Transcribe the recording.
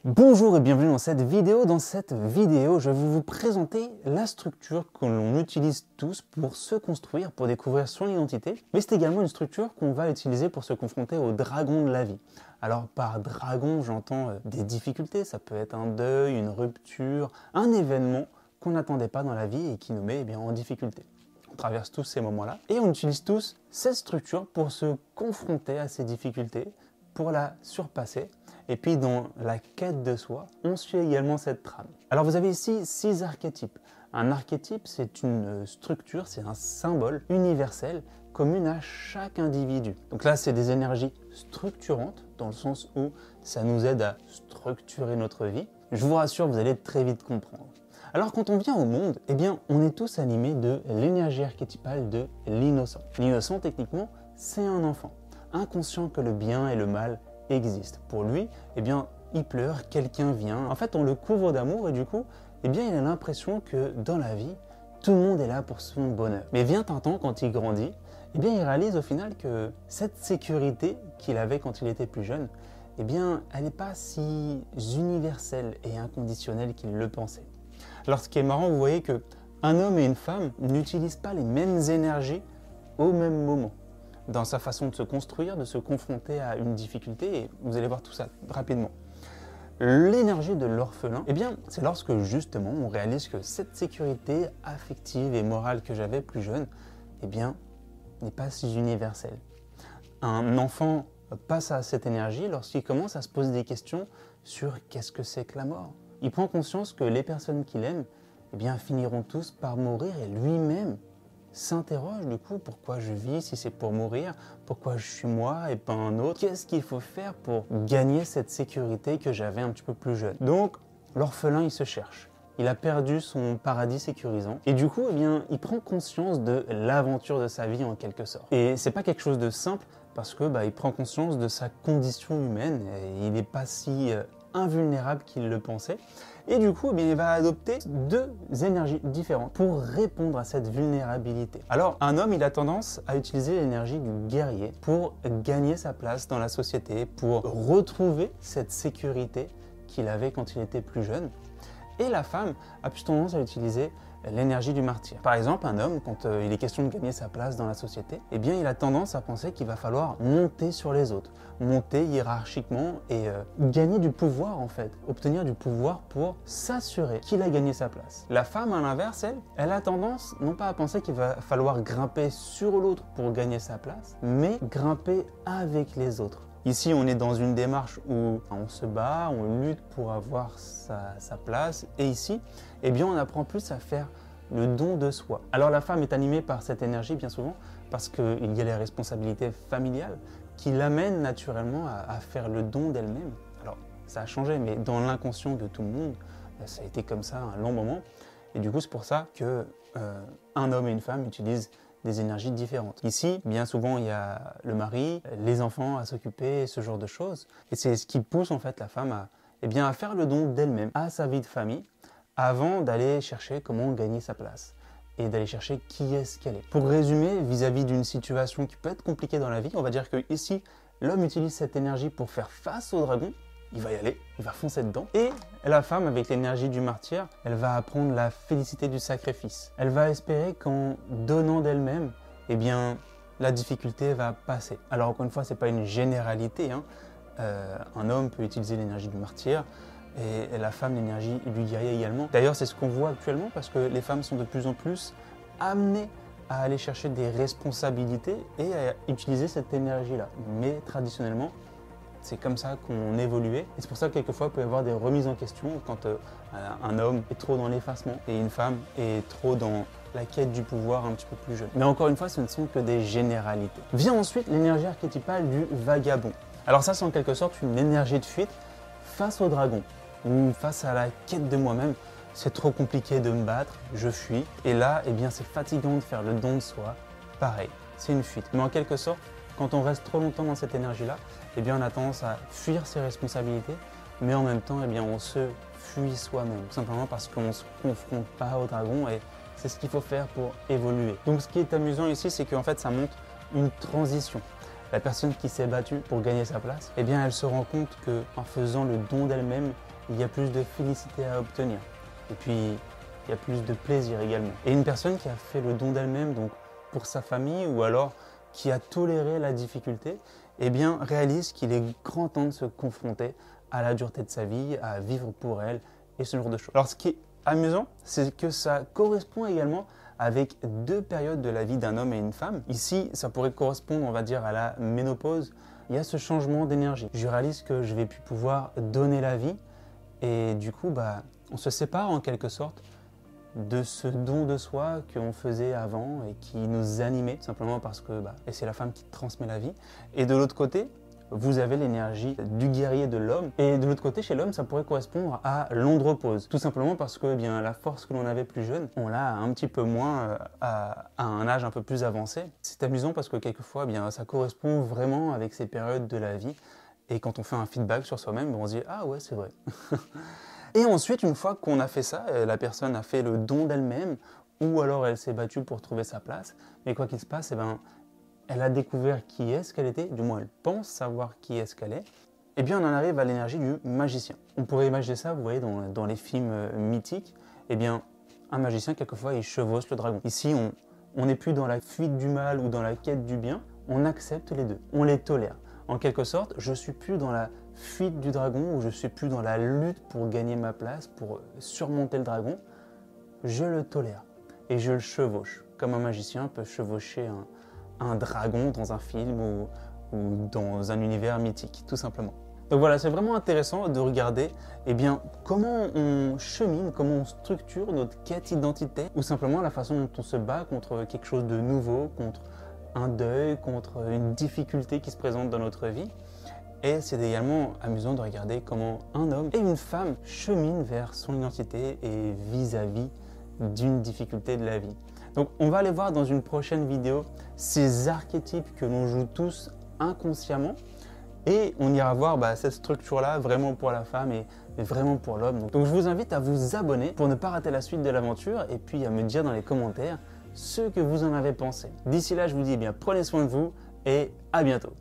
Bonjour et bienvenue dans cette vidéo. Dans cette vidéo, je vais vous présenter la structure que l'on utilise tous pour se construire, pour découvrir son identité. Mais c'est également une structure qu'on va utiliser pour se confronter au dragon de la vie. Alors par dragon, j'entends des difficultés. Ça peut être un deuil, une rupture, un événement qu'on n'attendait pas dans la vie et qui nous met en difficulté. On traverse tous ces moments-là et on utilise tous cette structure pour se confronter à ces difficultés, pour la surpasser. Et puis dans la quête de soi, on suit également cette trame. Alors vous avez ici 6 archétypes. Un archétype, c'est une structure, c'est un symbole universel commune à chaque individu. Donc là, c'est des énergies structurantes, dans le sens où ça nous aide à structurer notre vie. Je vous rassure, vous allez très vite comprendre. Alors quand on vient au monde, on est tous animés de l'énergie archétypale de l'innocent. L'innocent, techniquement, c'est un enfant, inconscient que le bien et le mal existe. Pour lui, il pleure, quelqu'un vient. En fait, on le couvre d'amour et du coup, il a l'impression que dans la vie, tout le monde est là pour son bonheur. Mais vient un temps, quand il grandit, il réalise au final que cette sécurité qu'il avait quand il était plus jeune, elle n'est pas si universelle et inconditionnelle qu'il le pensait. Alors, ce qui est marrant, vous voyez que un homme et une femme n'utilisent pas les mêmes énergies au même moment dans sa façon de se construire, de se confronter à une difficulté, et vous allez voir tout ça rapidement. L'énergie de l'orphelin, c'est lorsque justement on réalise que cette sécurité affective et morale que j'avais plus jeune, n'est pas si universelle. Un enfant passe à cette énergie lorsqu'il commence à se poser des questions sur qu'est-ce que c'est que la mort. Il prend conscience que les personnes qu'il aime, finiront tous par mourir, et lui-même s'interroge du coup, pourquoi je vis si c'est pour mourir, pourquoi je suis moi et pas un autre, qu'est-ce qu'il faut faire pour gagner cette sécurité que j'avais un petit peu plus jeune. Donc l'orphelin, il se cherche, il a perdu son paradis sécurisant et du coup il prend conscience de l'aventure de sa vie en quelque sorte. Et c'est pas quelque chose de simple parce que il prend conscience de sa condition humaine et il n'est pas si invulnérable qu'il le pensait. Et du coup, il va adopter 2 énergies différentes pour répondre à cette vulnérabilité. Alors, un homme, il a tendance à utiliser l'énergie du guerrier pour gagner sa place dans la société, pour retrouver cette sécurité qu'il avait quand il était plus jeune. Et la femme a plus tendance à utiliser l'énergie du martyr. Par exemple, un homme, quand il est question de gagner sa place dans la société, il a tendance à penser qu'il va falloir monter sur les autres, monter hiérarchiquement et gagner du pouvoir en fait, obtenir du pouvoir pour s'assurer qu'il a gagné sa place. La femme, à l'inverse, elle a tendance non pas à penser qu'il va falloir grimper sur l'autre pour gagner sa place, mais grimper avec les autres. Ici, on est dans une démarche où on se bat, on lutte pour avoir sa place. Et ici, on apprend plus à faire le don de soi. Alors la femme est animée par cette énergie bien souvent parce qu'il y a les responsabilités familiales qui l'amènent naturellement à faire le don d'elle-même. Alors ça a changé, mais dans l'inconscient de tout le monde, ça a été comme ça un long moment. Et du coup, c'est pour ça que un homme et une femme utilisent des énergies différentes. Ici, bien souvent, il y a le mari, les enfants à s'occuper, ce genre de choses. Et c'est ce qui pousse en fait la femme à faire le don d'elle-même, à sa vie de famille, avant d'aller chercher comment gagner sa place et d'aller chercher qui est-ce qu'elle est. Pour résumer, vis-à-vis d'une situation qui peut être compliquée dans la vie, on va dire que ici, l'homme utilise cette énergie pour faire face au dragon. Il va y aller, il va foncer dedans. Et la femme, avec l'énergie du martyr, elle va apprendre la félicité du sacrifice. Elle va espérer qu'en donnant d'elle-même, la difficulté va passer. Alors encore une fois, ce n'est pas une généralité. Un homme peut utiliser l'énergie du martyr et la femme l'énergie du guerrier également. D'ailleurs, c'est ce qu'on voit actuellement parce que les femmes sont de plus en plus amenées à aller chercher des responsabilités et à utiliser cette énergie-là. Mais traditionnellement, c'est comme ça qu'on évoluait. Et c'est pour ça que quelquefois, il peut y avoir des remises en question quand un homme est trop dans l'effacement et une femme est trop dans la quête du pouvoir un petit peu plus jeune. Mais encore une fois, ce ne sont que des généralités. Vient ensuite l'énergie archétypale du vagabond. Alors ça, c'est en quelque sorte une énergie de fuite face au dragon ou face à la quête de moi-même. C'est trop compliqué de me battre, je fuis. Et là, c'est fatigant de faire le don de soi. Pareil, c'est une fuite. Mais en quelque sorte, quand on reste trop longtemps dans cette énergie-là, on a tendance à fuir ses responsabilités, mais en même temps, on se fuit soi-même. Tout simplement parce qu'on ne se confronte pas au dragon et c'est ce qu'il faut faire pour évoluer. Donc ce qui est amusant ici, c'est qu'en fait, ça montre une transition. La personne qui s'est battue pour gagner sa place, elle se rend compte qu'en faisant le don d'elle-même, il y a plus de félicité à obtenir. Et puis, il y a plus de plaisir également. Et une personne qui a fait le don d'elle-même, donc pour sa famille, ou alors qui a toléré la difficulté, eh bien, réalise qu'il est grand temps de se confronter à la dureté de sa vie, à vivre pour elle, et ce genre de choses. Alors, ce qui est amusant, c'est que ça correspond également avec deux périodes de la vie d'un homme et une femme. Ici, ça pourrait correspondre, on va dire, à la ménopause. Il y a ce changement d'énergie. Je réalise que je vais plus pouvoir donner la vie, et du coup, on se sépare en quelque sorte de ce don de soi qu'on faisait avant et qui nous animait, simplement parce que et c'est la femme qui transmet la vie. Et de l'autre côté, vous avez l'énergie du guerrier de l'homme. Et de l'autre côté, chez l'homme, ça pourrait correspondre à l'andropause. Tout simplement parce que la force que l'on avait plus jeune, on l'a un petit peu moins à un âge un peu plus avancé. C'est amusant parce que quelquefois, ça correspond vraiment avec ces périodes de la vie. Et quand on fait un feedback sur soi-même, on se dit « Ah ouais, c'est vrai ». Et ensuite, une fois qu'on a fait ça, la personne a fait le don d'elle-même, ou alors elle s'est battue pour trouver sa place. Mais quoi qu'il se passe, elle a découvert qui est-ce qu'elle était, du moins elle pense savoir qui est-ce qu'elle est. Et bien on en arrive à l'énergie du magicien. On pourrait imaginer ça, vous voyez, dans les films mythiques. Eh bien, un magicien, quelquefois, il chevauche le dragon. Ici, on n'est plus dans la fuite du mal ou dans la quête du bien, on accepte les deux, on les tolère. En quelque sorte, je ne suis plus dans la fuite du dragon ou je ne suis plus dans la lutte pour gagner ma place, pour surmonter le dragon. Je le tolère et je le chevauche, comme un magicien peut chevaucher un dragon dans un film ou dans un univers mythique, tout simplement. Donc voilà, c'est vraiment intéressant de regarder comment on chemine, comment on structure notre quête identitaire, ou simplement la façon dont on se bat contre quelque chose de nouveau, contre un deuil, contre une difficulté qui se présente dans notre vie. Et c'est également amusant de regarder comment un homme et une femme cheminent vers son identité et vis-à-vis d'une difficulté de la vie. Donc on va aller voir dans une prochaine vidéo ces archétypes que l'on joue tous inconsciemment et on ira voir cette structure-là vraiment pour la femme et vraiment pour l'homme. Donc je vous invite à vous abonner pour ne pas rater la suite de l'aventure et puis à me dire dans les commentaires ce que vous en avez pensé. D'ici là, je vous dis prenez soin de vous et à bientôt.